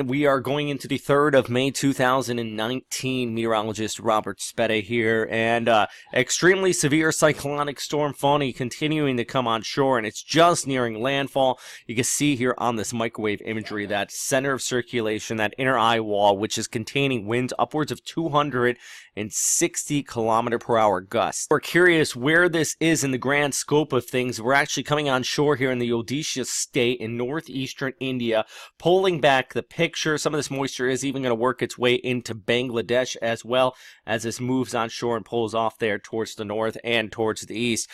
We are going into the 3rd of May 2019. Meteorologist Robert Spede here, and extremely severe cyclonic storm Fani continuing to come on shore, and it's just nearing landfall. You can see here on this microwave imagery that center of circulation, that inner eye wall, which is containing winds upwards of 260 km/h gusts. We're curious where this is in the grand scope of things. We're actually coming on shore here in the Odisha state in northeastern India, pulling back the picture. Some of this moisture is even going to work its way into Bangladesh as well as this moves on shore and pulls off there towards the north and towards the east.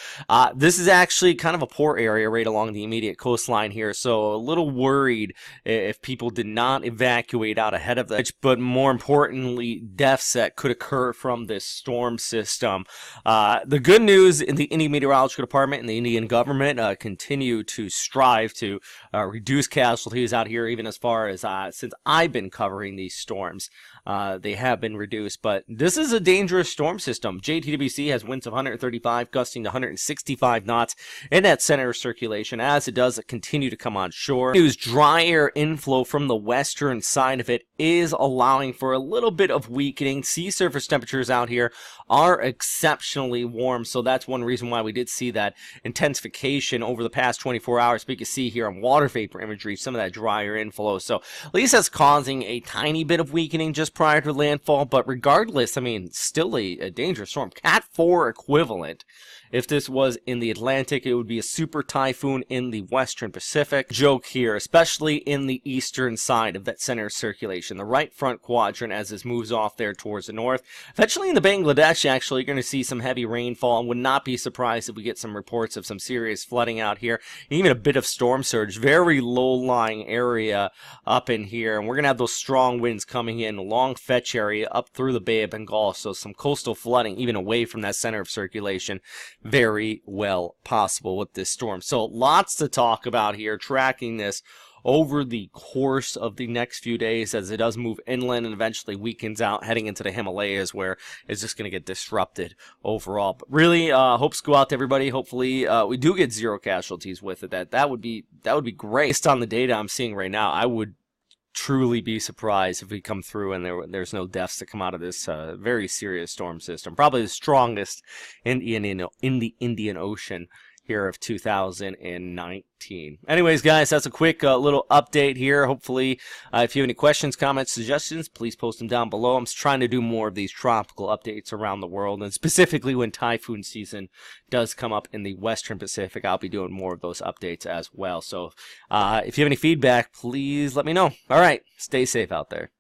This is actually kind of a poor area right along the immediate coastline here, so a little worried if people did not evacuate out ahead of that. But more importantly, deaths that could occur from this storm system. The good news in the Indian Meteorological Department and the Indian government continue to strive to reduce casualties out here, even as far as since I've been covering these storms. They have been reduced, but this is a dangerous storm system. JTWC has winds of 135, gusting to 165 knots in that center of circulation as it does continue to come on shore. News, dry air inflow from the western side of it is allowing for a little bit of weakening. Sea surface temperatures out here are exceptionally warm, so that's one reason why we did see that intensification over the past 24 hours. But you can see here on water vapor imagery some of that drier inflow, so at least that's causing a tiny bit of weakening just prior to landfall. But regardless, I mean, still a dangerous storm. Cat 4 equivalent. If this was in the Atlantic, it would be a super typhoon in the western Pacific. Joke here, especially in the eastern side of that center of circulation, the right front quadrant as this moves off there towards the north. Eventually in the Bangladesh, actually, you're going to see some heavy rainfall, and would not be surprised if we get some reports of some serious flooding out here, even a bit of storm surge. Very low-lying area up in here, and we're going to have those strong winds coming in along Fetch area up through the Bay of Bengal, so some coastal flooding even away from that center of circulation. Very well possible with this storm. So lots to talk about here, tracking this over the course of the next few days as it does move inland and eventually weakens out, heading into the Himalayas, where it's just going to get disrupted overall. But really, hopes go out to everybody. Hopefully, we do get zero casualties with it. That would be great. Based on the data I'm seeing right now, I would truly be surprised if we come through and there's no deaths to come out of this very serious storm system. Probably the strongest in the Indian Ocean here of 2019. Anyways, guys, that's a quick little update here. Hopefully, if you have any questions, comments, suggestions, please post them down below. I'm trying to do more of these tropical updates around the world, and specifically when typhoon season does come up in the Western Pacific, I'll be doing more of those updates as well. So if you have any feedback, please let me know. All right, stay safe out there.